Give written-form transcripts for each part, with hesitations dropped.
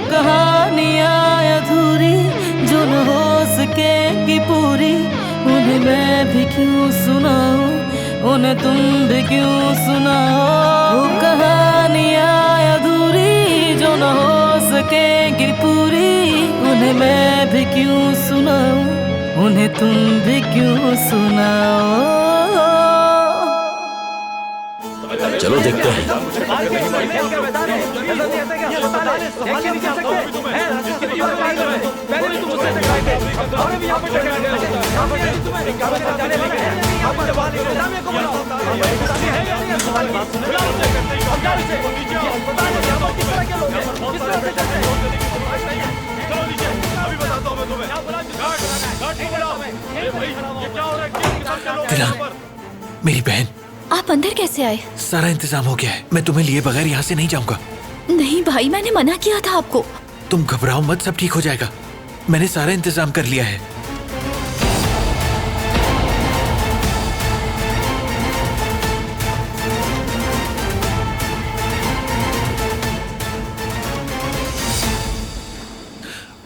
कहानियाँ अधूरी जो न हो सकेगी पूरी, उन्हें मैं भी क्यों सुनाऊं, उन्हें तुम भी क्यों सुनाओ। वो कहानियाँ अधूरी जो न हो सकेगी पूरी, उन्हें मैं भी क्यों सुनाऊं, उन्हें तुम भी क्यों सुनाओ। चलो देखते हैं। दिलान, मेरी बहन, आप अंदर कैसे आए? सारा इंतजाम हो गया है। मैं तुम्हें लिए बगैर यहाँ से नहीं जाऊंगा। नहीं भाई, मैंने मना किया था आपको। तुम घबराओ मत, सब ठीक हो जाएगा। मैंने सारा इंतजाम कर लिया है।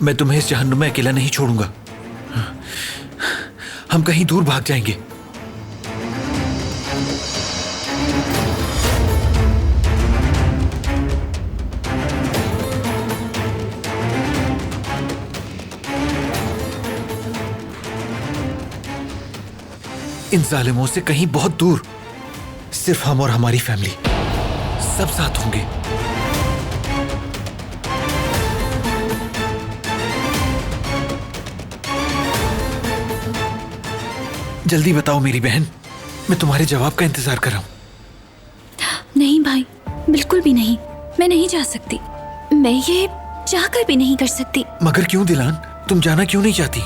मैं तुम्हें इस जहन्नुम में अकेला नहीं छोड़ूंगा। हम कहीं दूर भाग जाएंगे। इन जालिमों से कहीं बहुत दूर, सिर्फ हम और हमारी फैमिली सब साथ होंगे। जल्दी बताओ मेरी बहन, मैं तुम्हारे जवाब का इंतजार कर रहा हूं। नहीं भाई, बिल्कुल भी नहीं। मैं नहीं जा सकती। मैं ये चाहकर भी नहीं कर सकती। मगर क्यों दिलान, तुम जाना क्यों नहीं चाहती?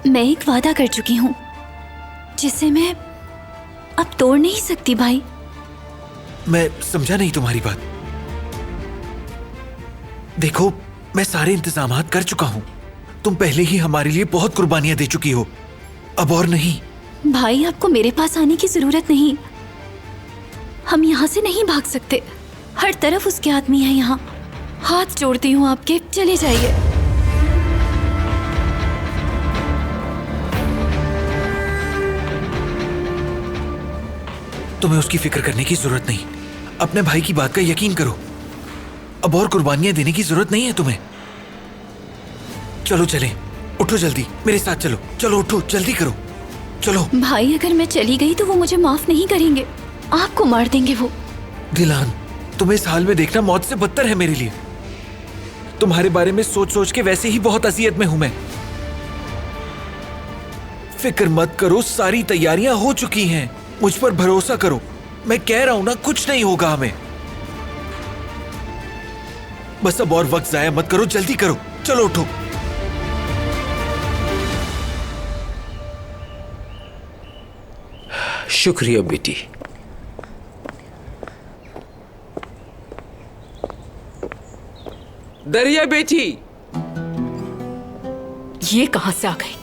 मैं एक वादा कर चुकी हूँ जिसे मैं अब तोड़ नहीं सकती भाई। मैं समझा नहीं तुम्हारी बात। देखो, मैं सारे इंतजामात कर चुका हूँ। तुम पहले ही हमारे लिए बहुत कुर्बानियां दे चुकी हो, अब और नहीं। भाई, आपको मेरे पास आने की जरूरत नहीं। हम यहाँ से नहीं भाग सकते। हर तरफ उसके आदमी हैं यहाँ। हाथ जोड़ती हूँ आपके, चले जाइए। तुम्हें उसकी फिक्र करने की जरूरत नहीं। अपने भाई की बात का यकीन करो। अब और कुर्बानियां देने की जरूरत नहीं है तुम्हें। चलो चलें, उठो जल्दी, मेरे साथ चलो। चलो उठो, जल्दी करो, चलो। भाई, अगर मैं चली गई तो वो मुझे माफ नहीं करेंगे। आपको मार देंगे वो। दिलान, तुम्हें इस हाल में देखना मौत से बदतर है मेरे लिए। तुम्हारे बारे में सोच सोच के वैसे ही बहुत असियत में हूं मैं। फिक्र मत करो, सारी तैयारियां हो चुकी हैं। मुझ पर भरोसा करो। मैं कह रहा हूं ना, कुछ नहीं होगा हमें। बस अब और वक्त जाया मत करो, जल्दी करो, चलो उठो। शुक्रिया बेटी। दरिया बेटी, ये कहां से आ गई?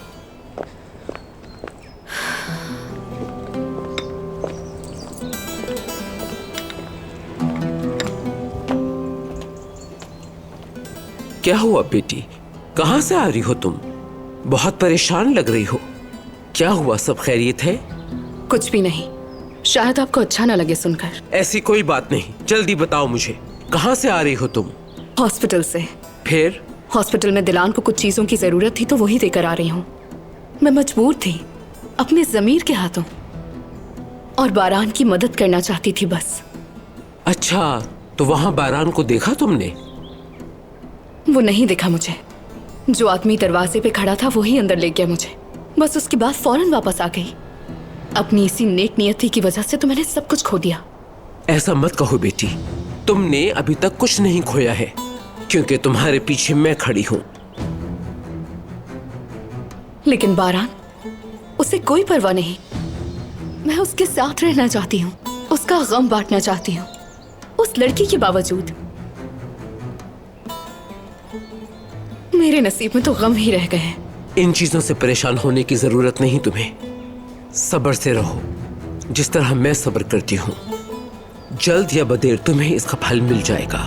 क्या हुआ बेटी? कहां से आ रही हो तुम? बहुत परेशान लग रही हो। क्या हुआ, सब खैरियत है? कुछ भी नहीं। शायद आपको अच्छा ना लगे सुनकर। ऐसी कोई बात नहीं, जल्दी बताओ मुझे, कहां से आ रही हो तुम? हॉस्पिटल से। फिर? हॉस्पिटल में दिलान को कुछ चीजों की जरूरत थी तो वही देकर आ रही हूँ। मैं मजबूर थी, अपने जमीर के हाथों, और बारान की मदद करना चाहती थी बस। अच्छा, तो वहां बारान को देखा तुमने? वो नहीं दिखा मुझे। जो आदमी दरवाजे पे खड़ा था वही अंदर ले गया मुझे। बस उसके बाद फौरन वापस आ गई। अपनी इसी नेक नियति की वजह से तो मैंने सब कुछ खो दिया। ऐसा मत कहो बेटी, तुमने अभी तक कुछ नहीं खोया है, क्योंकि तुम्हारे पीछे मैं खड़ी हूं। लेकिन बारान, उसे कोई परवाह नहीं। मैं उसके साथ रहना चाहती हूँ, उसका गम बांटना चाहती हूँ, उस लड़की के बावजूद। मेरे नसीब में तो गम ही रह गए हैं। इन चीजों से परेशान होने की जरूरत नहीं तुम्हें। सब्र से रहो, जिस तरह मैं सब्र करती हूँ। जल्द या बदेर तुम्हें इसका फल मिल जाएगा।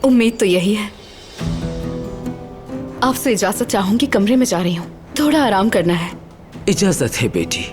उम्मीद तो यही है। आपसे इजाजत चाहूंगी, कमरे में जा रही हूँ, थोड़ा आराम करना है। इजाजत है बेटी।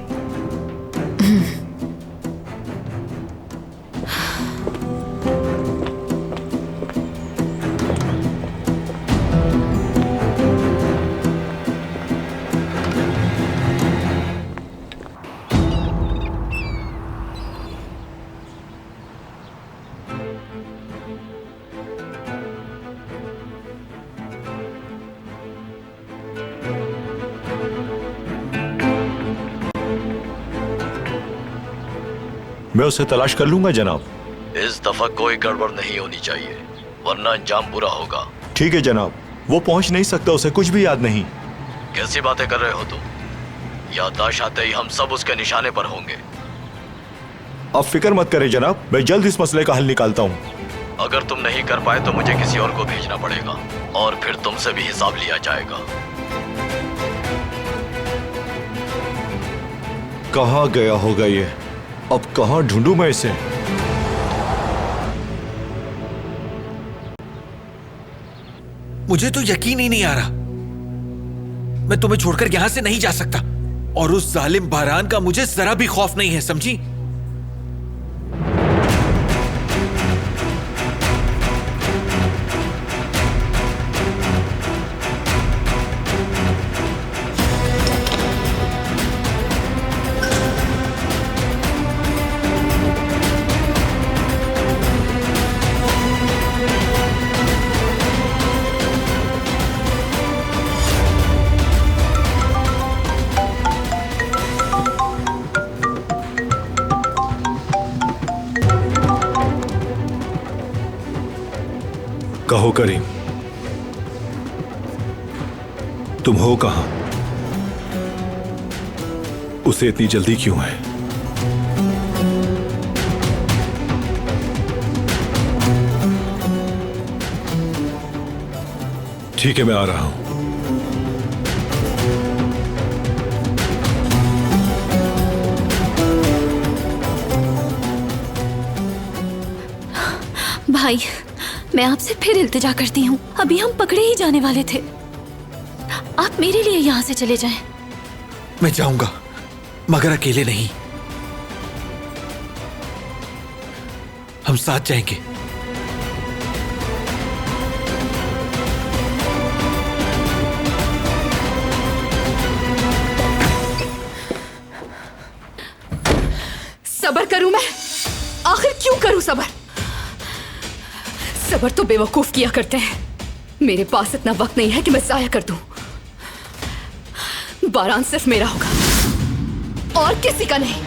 मैं उसे तलाश कर लूंगा जनाब। इस दफा कोई गड़बड़ नहीं होनी चाहिए, वरना अंजाम बुरा होगा। ठीक है जनाब, वो पहुंच नहीं सकता, उसे कुछ भी याद नहीं। कैसी बातें कर रहे हो तुम? याददाश्त आते ही हम सब उसके निशाने पर होंगे। आप फिक्र मत करें जनाब, मैं जल्द इस मसले का हल निकालता हूँ। अगर तुम नहीं कर पाए तो मुझे किसी और को भेजना पड़ेगा और फिर तुमसे भी हिसाब लिया जाएगा। कहाँ गया होगा ये? अब कहाँ ढूंढूं मैं इसे? मुझे तो यकीन ही नहीं आ रहा। मैं तुम्हें छोड़कर यहां से नहीं जा सकता, और उस जालिम बारान का मुझे जरा भी खौफ नहीं है, समझी? कहो करीम, तुम हो कहां? उसे इतनी जल्दी क्यों है? ठीक है, मैं आ रहा हूं। भाई, मैं आपसे फिर इल्तिजा करती हूँ, अभी हम पकड़े ही जाने वाले थे। आप मेरे लिए यहाँ से चले जाएं। मैं जाऊंगा, मगर अकेले नहीं। हम साथ जाएंगे। सबर करूं मैं? आखिर क्यों करूं सबर? सबर तो बेवकूफ किया करते हैं। मेरे पास इतना वक्त नहीं है कि मैं जाया कर दूं। बारान सिर्फ मेरा होगा और किसी का नहीं।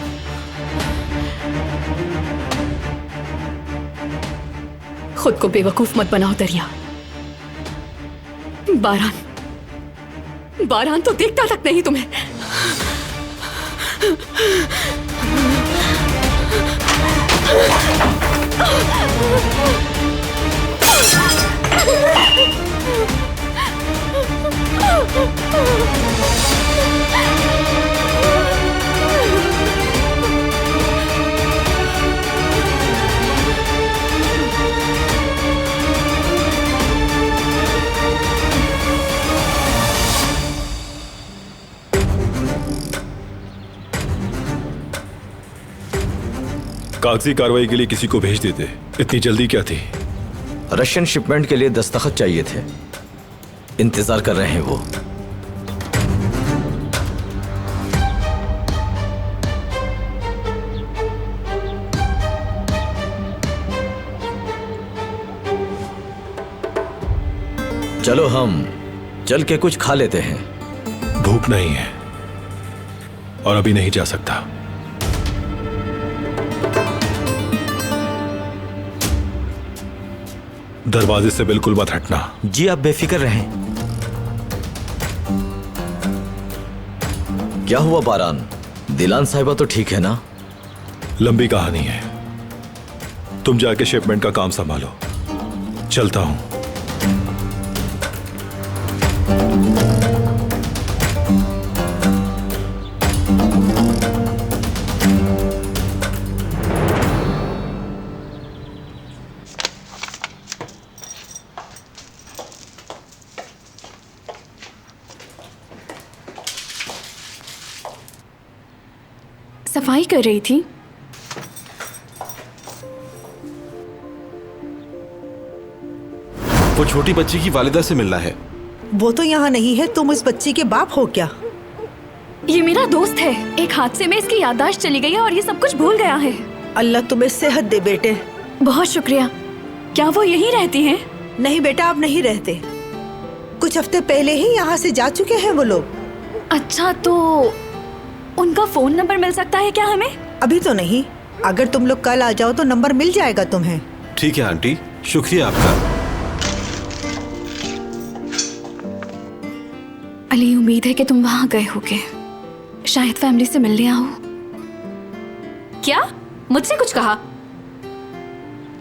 खुद को बेवकूफ मत बनाओ दरिया। बारान तो देखता तक नहीं तुम्हें। कागजी कार्रवाई के लिए किसी को भेज देते, इतनी जल्दी क्या थी? रशियन शिपमेंट के लिए दस्तखत चाहिए थे, इंतजार कर रहे हैं वो। चलो हम चल के कुछ खा लेते हैं। भूख नहीं है और अभी नहीं जा सकता। दरवाजे से बिल्कुल मत हटना। जी आप बेफिक्र रहें। क्या हुआ बारान? दिलान साहिबा तो ठीक है ना? लंबी कहानी है, तुम जाके शिपमेंट का काम संभालो, चलता हूं। सफाई कर रही थी। वो छोटी बच्ची की वालिदा से मिलना है। वो तो यहाँ नहीं है, तुम उस बच्ची के बाप हो क्या? ये मेरा दोस्त है। एक हादसे में इसकी याददाश्त चली गई है और ये सब कुछ भूल गया है। अल्लाह तुम्हें सेहत दे बेटे। बहुत शुक्रिया। क्या वो यहीं रहती हैं? नहीं बेटा, अब नहीं रहते। कुछ हफ्ते पहले ही यहाँ से जा चुके हैं वो लोग। अच्छा, तो उनका फोन नंबर मिल सकता है क्या हमें? अभी तो नहीं, अगर तुम लोग कल आ जाओ तो नंबर मिल जाएगा तुम्हें। ठीक है आंटी, शुक्रिया आपका। अली, उम्मीद है कि तुम वहाँ गए होगे, शायद फैमिली से मिलने आओ। क्या मुझसे कुछ कहा?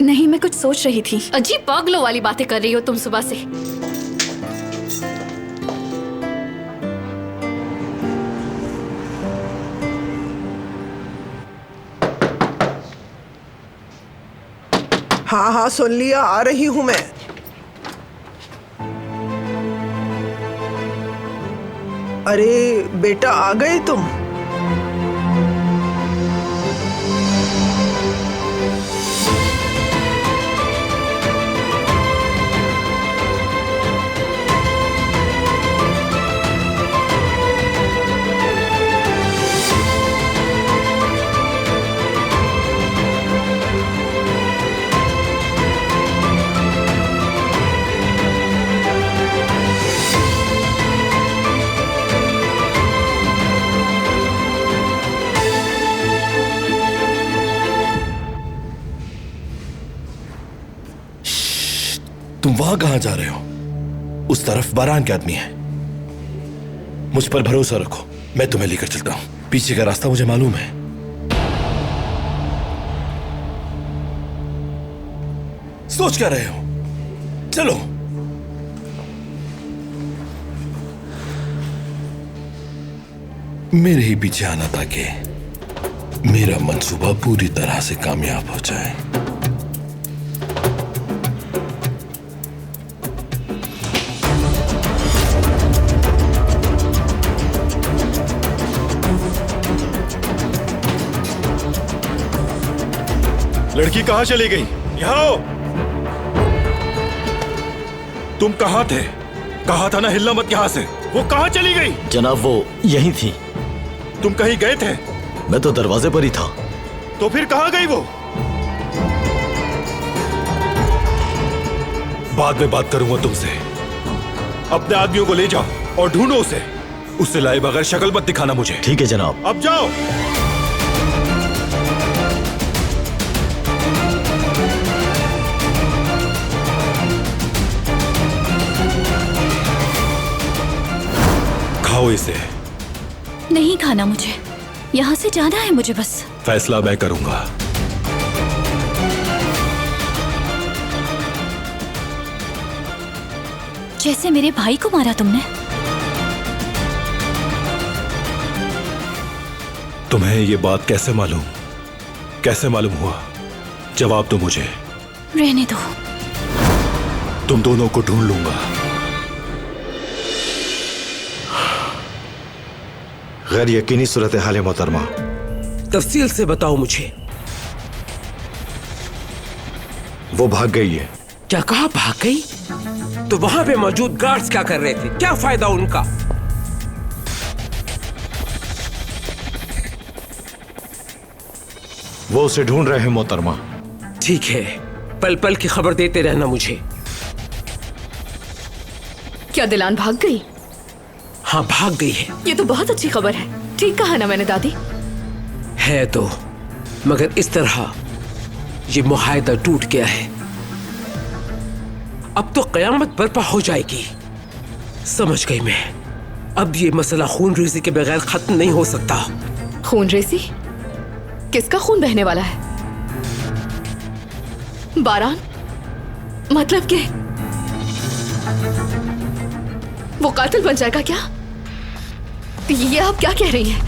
नहीं, मैं कुछ सोच रही थी। अजीब पागलों वाली बातें कर रही हो तुम सुबह से। हाँ हाँ सुन लिया, आ रही हूँ मैं। अरे बेटा, आ गए तुम? तुम वहां कहां जा रहे हो? उस तरफ बारान के आदमी है। मुझ पर भरोसा रखो, मैं तुम्हें लेकर चलता हूं। पीछे का रास्ता मुझे मालूम है। सोच क्या रहे हो? चलो। मेरे ही पीछे आना ताकि मेरा मंसूबा पूरी तरह से कामयाब हो जाए। लड़की कहां चली गई? यहाँ आओ। तुम कहां थे? कहा था ना हिलना मत यहां से। वो कहां चली गई? जनाब, वो यहीं थी। तुम कहीं गए थे? मैं तो दरवाजे पर ही था। तो फिर कहां गई वो? बाद में बात करूंगा तुमसे। अपने आदमियों को ले जाओ और ढूंढो उसे। उससे लाए बगैर शक्ल मत दिखाना मुझे। ठीक है जनाब। अब जाओ। खाओ इसे। नहीं खाना मुझे, यहाँ से जाना है मुझे बस। फैसला मैं करूंगा। जैसे मेरे भाई को मारा तुमने। तुम्हें ये बात कैसे मालूम? कैसे मालूम हुआ? जवाब दो मुझे। रहने दो। तुम दोनों को ढूंढ लूंगा। गैर यकीनी सूरत हाल है मोहतरमा। तफसील से बताओ मुझे। वो भाग गई है। क्या कहा भाग गई? तो वहां पे मौजूद गार्ड्स क्या कर रहे थे? क्या फायदा उनका? वो उसे ढूंढ रहे हैं मोहतरमा। ठीक है, पल पल की खबर देते रहना मुझे। क्या दिलान भाग गई? हाँ, भाग गई है। ये तो बहुत अच्छी खबर है। ठीक कहा ना मैंने दादी? है तो, मगर इस तरह ये मुआहदा टूट गया है। अब तो कयामत बर्पा हो जाएगी। समझ गई मैं। अब ये मसला खून रेज़ी के बगैर खत्म नहीं हो सकता। खून रेसी? किसका खून बहने वाला है? बारान? मतलब के वो कातिल बन जाएगा क्या? ये आप क्या कह रही हैं?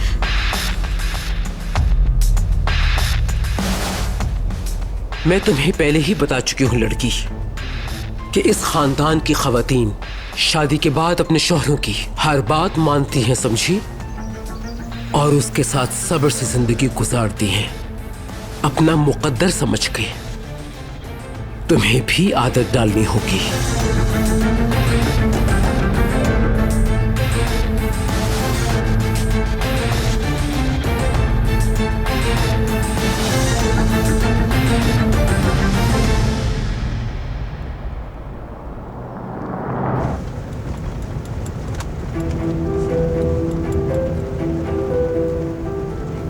मैं तुम्हें पहले ही बता चुकी हूं लड़की, कि इस खानदान की खवातीन शादी के बाद अपने शौहरों की हर बात मानती हैं, समझी? और उसके साथ सब्र से जिंदगी गुजारती हैं, अपना मुकद्दर समझ के। तुम्हें भी आदत डालनी होगी।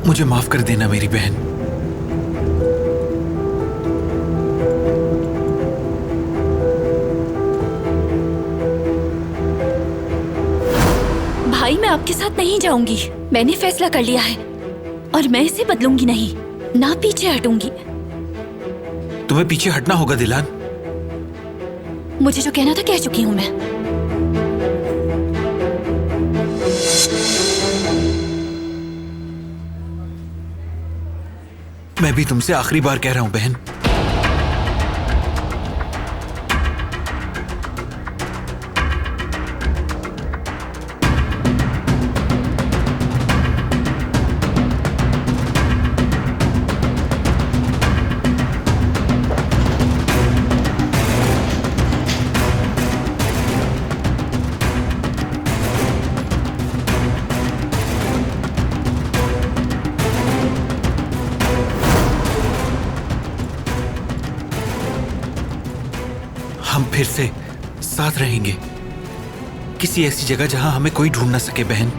मुझे माफ कर देना मेरी बहन। भाई मैं आपके साथ नहीं जाऊंगी। मैंने फैसला कर लिया है और मैं इसे बदलूंगी नहीं, ना पीछे हटूंगी। तुम्हें पीछे हटना होगा दिलान। मुझे जो कहना था कह चुकी हूँ मैं। मैं भी तुमसे आखिरी बार कह रहा हूं बहन। हम फिर से साथ रहेंगे, किसी ऐसी जगह जहां हमें कोई ढूंढ ना सके बहन।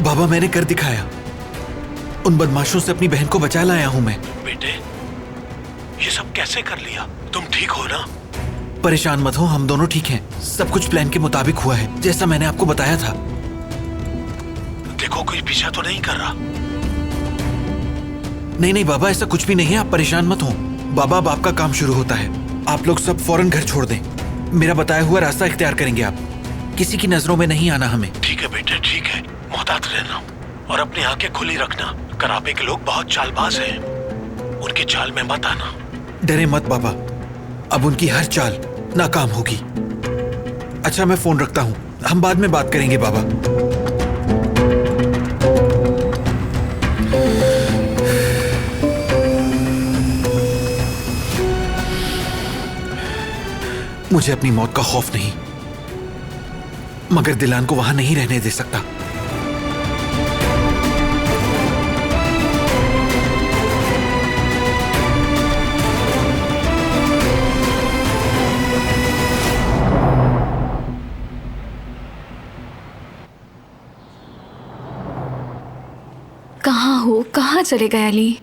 बाबा मैंने कर दिखाया। उन बदमाशों से अपनी बहन को बचा लाया हूं मैं। बेटे, ये सब कैसे कर लिया? तुम ठीक हो ना? परेशान मत हो, हम दोनों ठीक हैं। सब कुछ प्लान के मुताबिक हुआ है, जैसा मैंने आपको बताया था। देखो कोई पीछा तो नहीं कर रहा? नहीं नहीं बाबा, ऐसा कुछ भी नहीं है, आप परेशान मत हो। बाबा अब आपका काम शुरू होता है। आप लोग सब फौरन घर छोड़ दें। मेरा बताया हुआ रास्ता इख्तियार करेंगे आप। किसी की नजरों में नहीं आना हमें। ठीक है बेटे, ठीक है। मोहतात रहना और अपनी आंखें खुली रखना। करापे के लोग बहुत चालबाज हैं, उनकी चाल में मत आना। डरे मत बाबा, अब उनकी हर चाल नाकाम होगी। अच्छा मैं फोन रखता हूँ, हम बाद में बात करेंगे बाबा। मुझे अपनी मौत का खौफ नहीं, मगर दिलान को वहां नहीं रहने दे सकता। कहाँ हो? कहाँ चले गए अली?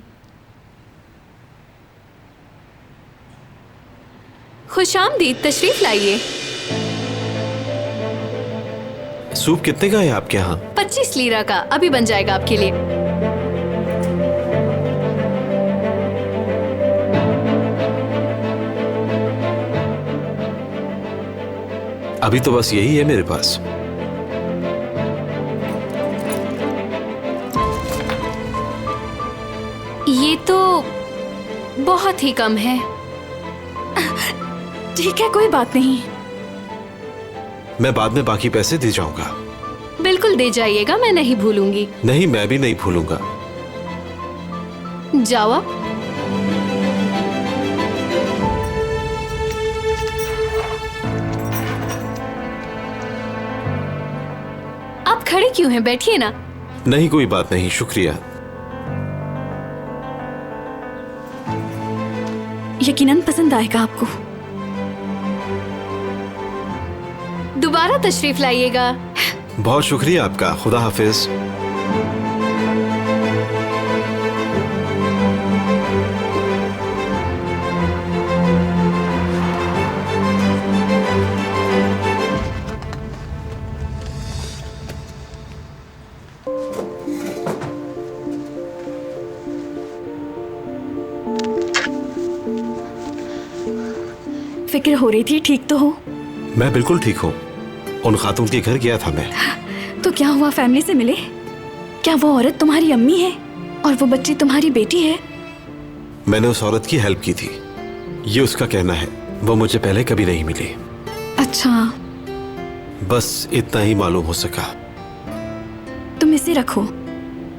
खुशामदीद, तशरीफ लाइए। सूप कितने का है आपके यहाँ? 25 लीरा का, अभी बन जाएगा आपके लिए। अभी तो बस यही है मेरे पास। ये तो बहुत ही कम है। ठीक है, कोई बात नहीं। मैं बाद में बाकी पैसे दे जाऊंगा। बिल्कुल दे जाइएगा, मैं नहीं भूलूंगी। नहीं, मैं भी नहीं भूलूंगा। जाओ आप। आप खड़े क्यों हैं? बैठिए ना। नहीं, कोई बात नहीं, शुक्रिया। यकीनन पसंद आएगा आपको। दोबारा तशरीफ लाइएगा। बहुत शुक्रिया आपका। खुदा हाफिज। फिक्र हो रही थी, ठीक तो हो? मैं बिल्कुल ठीक हूँ। उन खातून के घर गया था मैं। तो क्या हुआ, फैमिली से मिले? क्या वो औरत तुम्हारी अम्मी है और वो बच्ची तुम्हारी बेटी है? मैंने उस औरत की हेल्प की थी, ये उसका कहना है। वो मुझे पहले कभी नहीं मिली। अच्छा, बस इतना ही मालूम हो सका। तुम इसे रखो।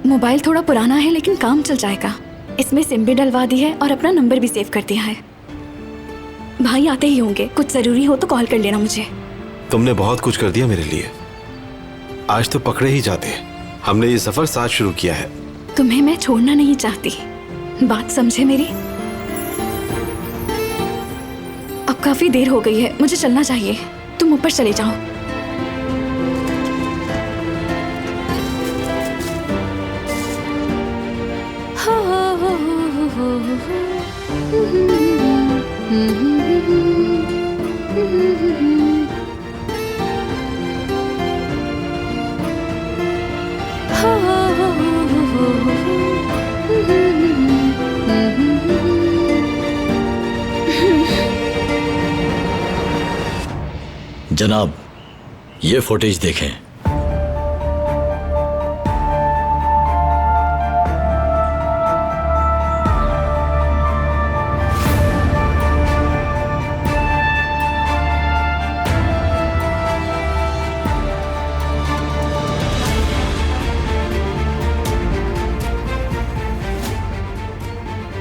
मोबाइल थोड़ा पुराना है लेकिन काम चल जाएगा। इसमें सिम भी डलवा दी है और अपना नंबर भी सेव कर दिया है। भाई आते ही होंगे, कुछ जरूरी हो तो कॉल कर लेना मुझे। तुमने बहुत कुछ कर दिया मेरे लिए। आज तो पकड़े ही जाते। हमने ये सफर साथ शुरू किया है। तुम्हें मैं छोड़ना नहीं चाहती, बात समझे मेरी। अब काफी देर हो गई है, मुझे चलना चाहिए। तुम ऊपर चले जाओ। जनाब, ये फुटेज देखें।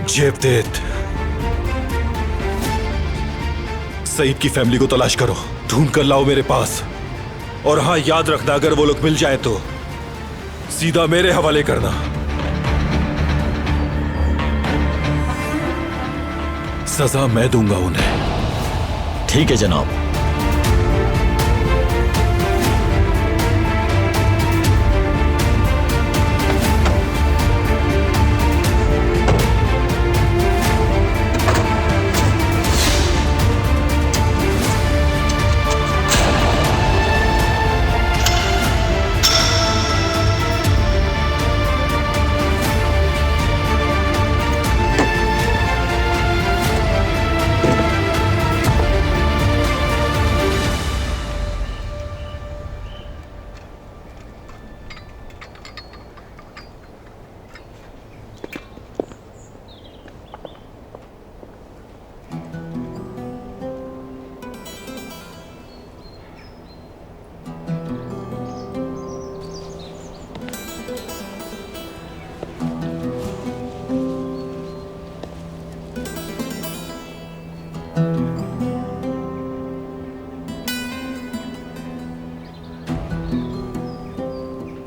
जेवदेत, सईद की फैमिली को तलाश करो, ढूंढ कर लाओ मेरे पास। और हाँ, याद रखना, अगर वो लोग मिल जाए तो सीधा मेरे हवाले करना। सजा मैं दूंगा उन्हें। ठीक है जनाब।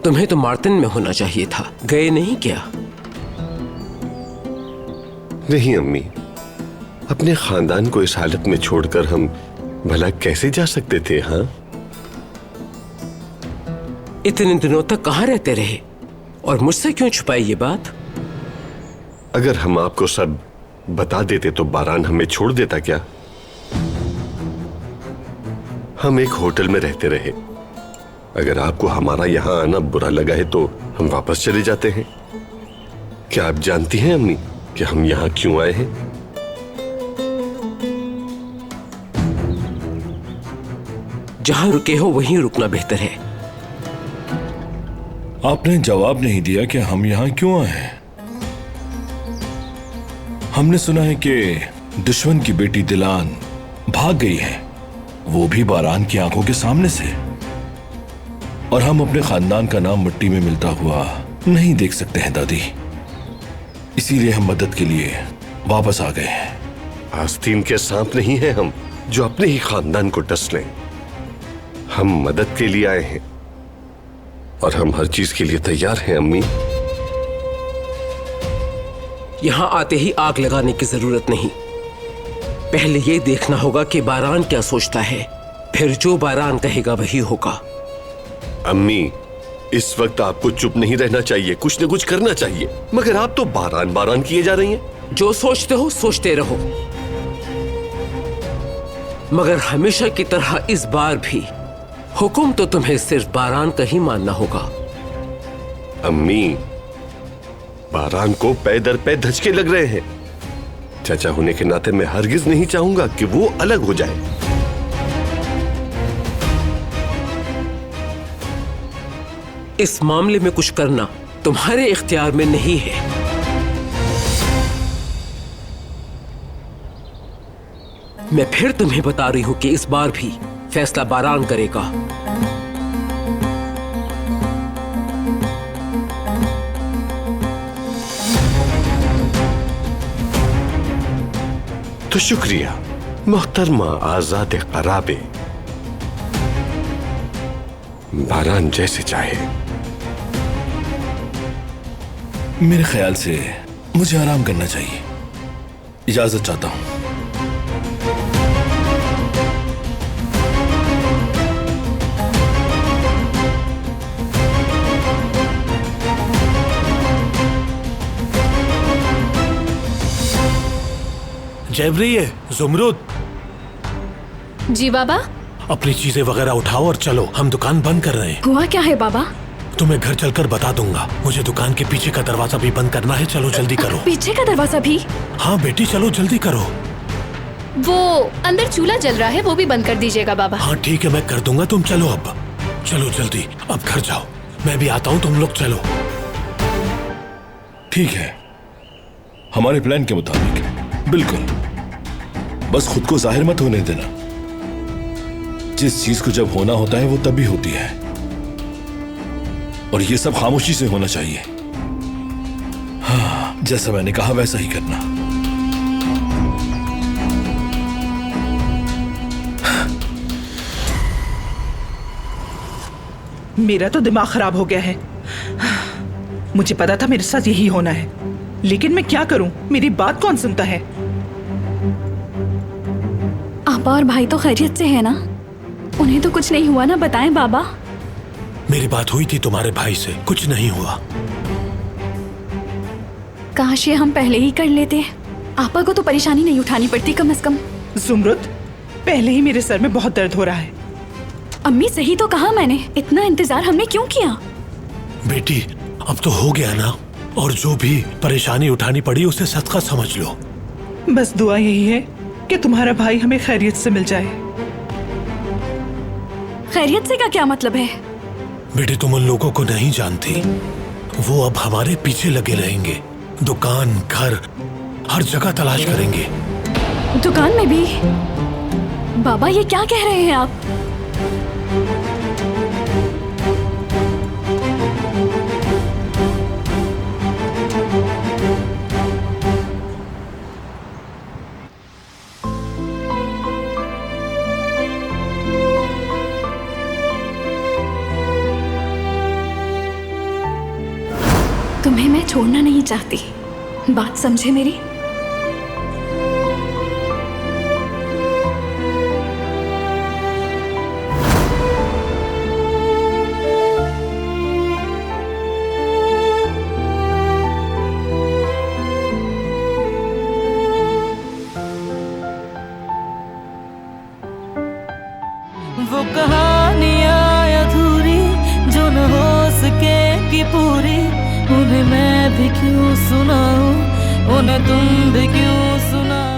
तुम्हें तो मार्टिन में होना चाहिए था, गए नहीं क्या? नहीं अम्मी, अपने खानदान को इस हालत में छोड़कर हम भला कैसे जा सकते थे? हाँ, इतने दिनों तक कहाँ रहते रहे और मुझसे क्यों छुपाई ये बात? अगर हम आपको सब बता देते तो बारान हमें छोड़ देता क्या? हम एक होटल में रहते रहे। अगर आपको हमारा यहां आना बुरा लगा है तो हम वापस चले जाते हैं। क्या आप जानती हैं अम्मी कि हम यहां क्यों आए हैं? जहां रुके हो वहीं रुकना बेहतर है। आपने जवाब नहीं दिया कि हम यहां क्यों आए हैं। हमने सुना है कि दुश्मन की बेटी दिलान भाग गई है, वो भी बारान की आंखों के सामने से। और हम अपने खानदान का नाम मिट्टी में मिलता हुआ नहीं देख सकते हैं दादी, इसीलिए हम मदद के लिए वापस आ गए हैं। आस्तीन के सांप नहीं हैं हम जो अपने ही खानदान को डस लें। हम मदद के लिए आए हैं और हम हर चीज के लिए तैयार हैं अम्मी। यहां आते ही आग लगाने की जरूरत नहीं। पहले ये देखना होगा कि बारान क्या सोचता है, फिर जो बारान कहेगा वही होगा। अम्मी, इस वक्त आपको चुप नहीं रहना चाहिए, कुछ न कुछ करना चाहिए। मगर आप तो बारान बारान किए जा रही हैं। जो सोचते हो सोचते रहो, मगर हमेशा की तरह इस बार भी हुक्म तो तुम्हें सिर्फ बारान का ही मानना होगा। अम्मी, बारान को पै दर पै धचके लग रहे हैं। चाचा होने के नाते मैं हरगिज नहीं चाहूंगा कि वो अलग हो जाए। इस मामले में कुछ करना तुम्हारे इख्तियार में नहीं है। मैं फिर तुम्हें बता रही हूं कि इस बार भी फैसला बारान करेगा। तो शुक्रिया मोहतरमा आजाद कराबे, बारान जैसे चाहे। मेरे ख्याल से मुझे आराम करना चाहिए। इजाजत चाहता हूं। जैवरी है जुमरुद। जी बाबा। अपनी चीजें वगैरह उठाओ और चलो, हम दुकान बंद कर रहे हैं। हुआ क्या है बाबा? तुम्हें घर चलकर बता दूंगा। मुझे दुकान के पीछे का दरवाजा भी बंद करना है। चलो जल्दी करो। पीछे का दरवाजा भी? हाँ बेटी चलो जल्दी करो। वो अंदर चूल्हा जल रहा है, वो भी बंद कर दीजिएगा बाबा। हाँ ठीक है, मैं कर दूंगा। तुम चलो अब, चलो जल्दी, अब घर जाओ। मैं भी आता हूँ, तुम लोग चलो। ठीक है, हमारे प्लान के मुताबिक। बिल्कुल, बस खुद को जाहिर मत होने देना। जिस चीज को जब होना होता है वो तभी होती है, और ये सब खामोशी से होना चाहिए। हाँ, जैसा मैंने कहा वैसा ही करना। मेरा तो दिमाग खराब हो गया है। मुझे पता था मेरे साथ यही होना है, लेकिन मैं क्या करूं? मेरी बात कौन सुनता है? आपा और भाई तो खैरियत से है ना? उन्हें तो कुछ नहीं हुआ ना? बताएं बाबा। मेरी बात हुई थी तुम्हारे भाई से, कुछ नहीं हुआ। काश ये हम पहले ही कर लेते। आपा को तो परेशानी नहीं उठानी पड़ती कम से कम। जुमरुद, पहले ही मेरे सर में बहुत दर्द हो रहा है। अम्मी सही तो कहा मैंने, इतना इंतजार हमने क्यों किया? बेटी अब तो हो गया ना, और जो भी परेशानी उठानी पड़ी उसे सदका समझ लो। बस दुआ यही है कि तुम्हारा भाई हमें खैरियत से मिल जाए। खैरियत से का क्या मतलब है? बेटे तुम उन लोगों को नहीं जानती, वो अब हमारे पीछे लगे रहेंगे। दुकान, घर, हर जगह तलाश करेंगे। दुकान में भी? बाबा ये क्या कह रहे हैं आप? तुम्हें मैं छोड़ना नहीं चाहती, बात समझे मेरी? वो कहानियाँ अधूरी जो न हो सके कि पूरी, उन्हें मैं भी क्यों सुनाऊं, उन्हें तुम भी क्यों सुनाओ।